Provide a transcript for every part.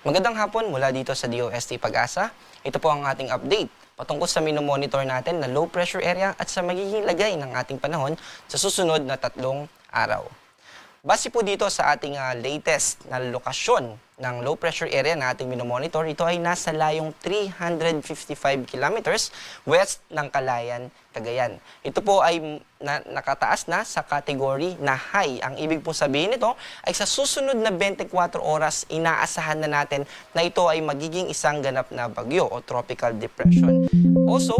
Magandang hapon mula dito sa DOST Pag-asa. Ito po ang ating update patungkol sa minomonitor natin na low pressure area at sa magiging lagay ng ating panahon sa susunod na 3 araw. Base po dito sa ating latest na lokasyon ng low pressure area na ating minomonitor, ito ay nasa layong 355 kilometers west ng Calayan, Cagayan. Ito po ay nakataas na sa kategory na high. Ang ibig po sabihin nito ay sa susunod na 24 oras, inaasahan na natin na ito ay magiging isang ganap na bagyo o tropical depression. Also,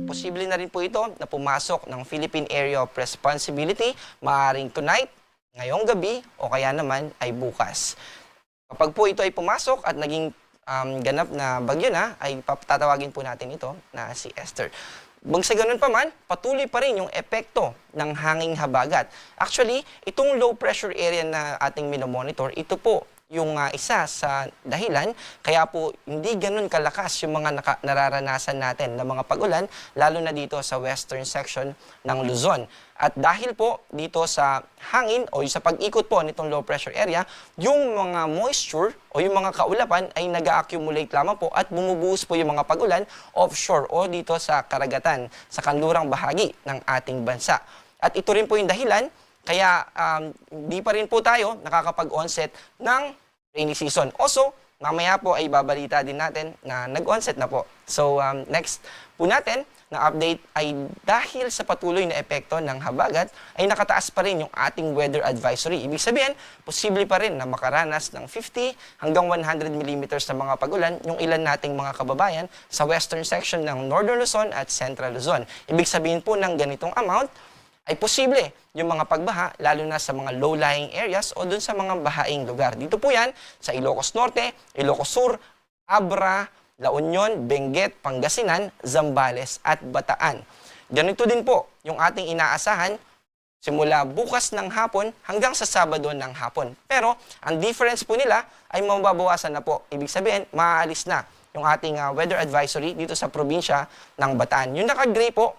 posible na rin po ito na pumasok ng Philippine Area of Responsibility maaaring tonight, ngayong gabi o kaya naman ay bukas. Kapag po ito ay pumasok at naging ganap na bagyo na, ay tatawagin po natin ito na si Esther. Sa ganun pa man, patuloy pa rin yung epekto ng hanging habagat. Actually, itong low pressure area na ating minomonitor, ito po yung isa sa dahilan kaya po hindi ganun kalakas yung mga nararanasan natin na mga pag-ulan, lalo na dito sa western section ng Luzon. At dahil po dito sa hangin o sa pag-ikot po nitong low pressure area, yung mga moisture o yung mga kaulapan ay nag-accumulate lamang po at bumubuhos po yung mga pag-ulan offshore o dito sa karagatan, sa kanlurang bahagi ng ating bansa. At ito rin po yung dahilan kaya di pa rin po tayo nakakapag-onset ng rainy season. Also, mamaya po ay babalita din natin na nag-onset na po. So, next po natin na update ay dahil sa patuloy na epekto ng habagat ay nakataas pa rin yung ating weather advisory. Ibig sabihin, posible pa rin na makaranas ng 50 hanggang 100 millimeters na mga pagulan yung ilan nating mga kababayan sa western section ng Northern Luzon at Central Luzon. Ibig sabihin po ng ganitong amount ay posible yung mga pagbaha, lalo na sa mga low-lying areas o dun sa mga bahaing lugar. Dito po yan sa Ilocos Norte, Ilocos Sur, Abra, La Union, Benguet, Pangasinan, Zambales at Bataan. Ganito din po yung ating inaasahan simula bukas ng hapon hanggang sa Sabado ng hapon. Pero ang difference po nila ay mababawasan na po. Ibig sabihin, maaalis na yung ating weather advisory dito sa probinsya ng Bataan. Yung naka-gray po,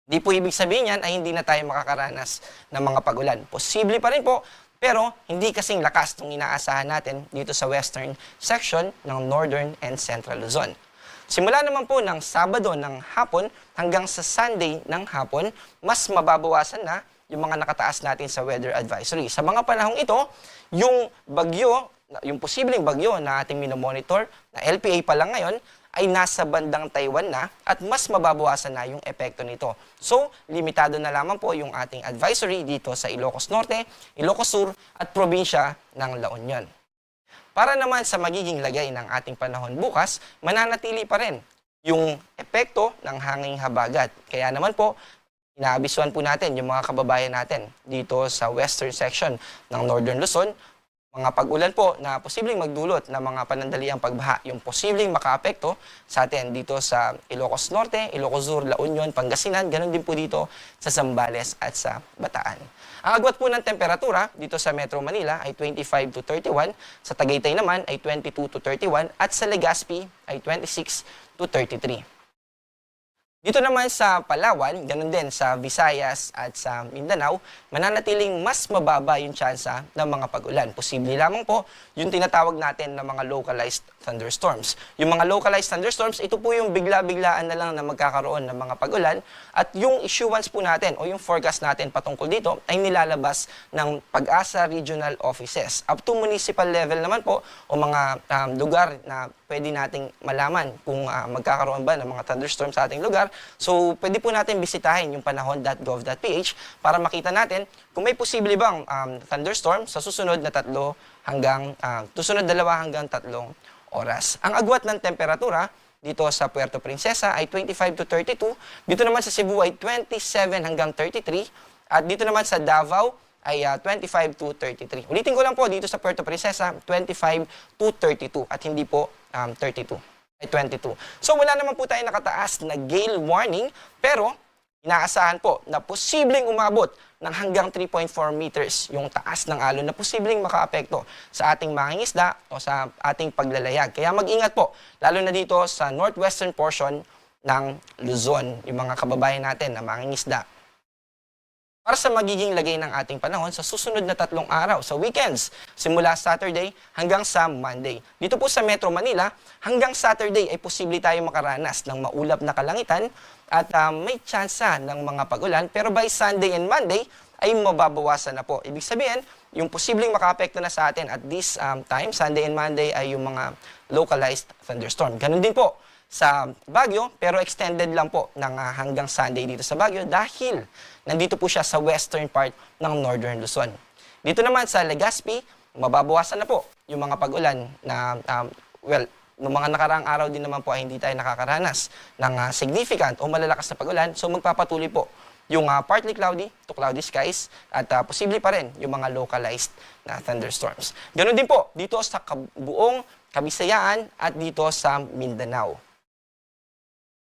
di po ibig sabihin yan ay hindi na tayo makakaranas ng mga pagulan. Posible pa rin po, pero hindi kasing lakas itong inaasahan natin dito sa western section ng Northern and Central Luzon. Simula naman po ng Sabado ng hapon hanggang sa Sunday ng hapon, mas mababawasan na yung mga nakataas natin sa weather advisory. Sa mga panahong ito, yung bagyo, yung posibleng bagyo na ating minomonitor, na LPA pa lang ngayon, ay nasa bandang Taiwan na at mas mababawasan na yung epekto nito. So, limitado na lamang po yung ating advisory dito sa Ilocos Norte, Ilocos Sur at probinsya ng La Union. Para naman sa magiging lagay ng ating panahon bukas, mananatili pa rin yung epekto ng hanging habagat. Kaya naman po, inaabisuan po natin yung mga kababayan natin dito sa western section ng Northern Luzon, mga pag-ulan po na posibleng magdulot ng mga panandaliang pagbaha, yung posibleng makaapekto sa atin dito sa Ilocos Norte, Ilocos Sur, La Union, Pangasinan, ganun din po dito sa Zambales at sa Bataan. Ang agwat po ng temperatura dito sa Metro Manila ay 25 to 31, sa Tagaytay naman ay 22 to 31 at sa Legazpi ay 26 to 33. Dito naman sa Palawan, ganun din sa Visayas at sa Mindanao, mananatiling mas mababa yung tsansa ng mga pag-ulan. Posible lamang po yung tinatawag natin na mga localized thunderstorms. Yung mga localized thunderstorms, ito po yung bigla-biglaan na lang na magkakaroon ng mga pag-ulan at yung issuance po natin o yung forecast natin patungkol dito ay nilalabas ng Pag-asa Regional Offices. Up to municipal level naman po o mga lugar na pwede nating malaman kung magkakaroon ba ng mga thunderstorms sa ating lugar. So, pwede po natin bisitahin yung panahon.gov.ph para makita natin kung may posible bang thunderstorm sa susunod na 2 hanggang 3 oras. Ang agwat ng temperatura dito sa Puerto Princesa ay 25 to 32. Dito naman sa Cebu ay 27 hanggang 33. At dito naman sa Davao ay 25 to 33. Ulitin ko lang po, dito sa Puerto Princesa, 25 to 32 at hindi po 32. Ay 22. So wala naman po tayo nakataas na gale warning, pero inaasahan po na posibleng umabot ng hanggang 3.4 meters yung taas ng alon na posibleng makaapekto sa ating mangingisda o sa ating paglalayag. Kaya mag-ingat po, lalo na dito sa northwestern portion ng Luzon, yung mga kababayan natin na mangingisda. para sa magiging lagay ng ating panahon sa susunod na 3 araw sa weekends, simula Saturday hanggang sa Monday. Dito po sa Metro Manila, hanggang Saturday ay posible tayo makaranas ng maulap na kalangitan at may tsansa ng mga pag-ulan, pero by Sunday and Monday ay mababawasan na po. Ibig sabihin, yung posibleng makaapekto na sa atin at this time, Sunday and Monday, ay yung mga localized thunderstorm. Ganun din po sa Baguio, pero extended lang po ng hanggang Sunday dito sa Baguio dahil nandito po siya sa western part ng Northern Luzon. Dito naman sa Legazpi, mababawasan na po yung mga pag-ulan na, noong mga nakaraang araw din naman po ay hindi tayo nakakaranas ng significant o malalakas na pag-ulan. So magpapatuloy po yung partly cloudy to cloudy skies at posible pa rin yung mga localized na thunderstorms. Ganon din po dito sa buong Kabisayaan at dito sa Mindanao.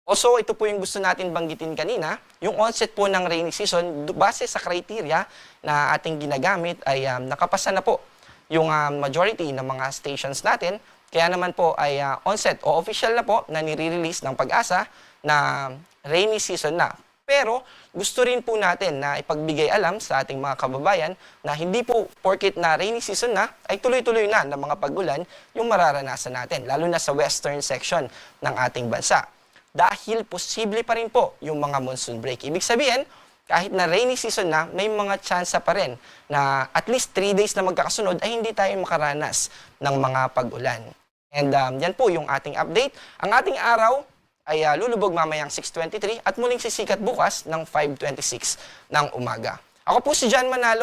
Also, ito po yung gusto natin banggitin kanina, yung onset po ng rainy season, base sa criteria na ating ginagamit ay nakapasa na po yung majority ng mga stations natin. Kaya naman po ay onset o official na po na nire-release ng Pag-asa na rainy season na. Pero gusto rin po natin na ipagbigay alam sa ating mga kababayan na hindi po porket na rainy season na ay tuloy-tuloy na ng mga pag-ulan yung mararanasan natin, lalo na sa western section ng ating bansa. Dahil posible pa rin po yung mga monsoon break. Ibig sabihin, kahit na rainy season na, may mga tsansa pa rin na at least 3 days na magkakasunod ay hindi tayo makaranas ng mga pag-ulan. And yan po yung ating update. Ang ating araw ay lulubog mamayang 6:23 at muling sisikat bukas ng 5:26 ng umaga. Ako po si John Manalo.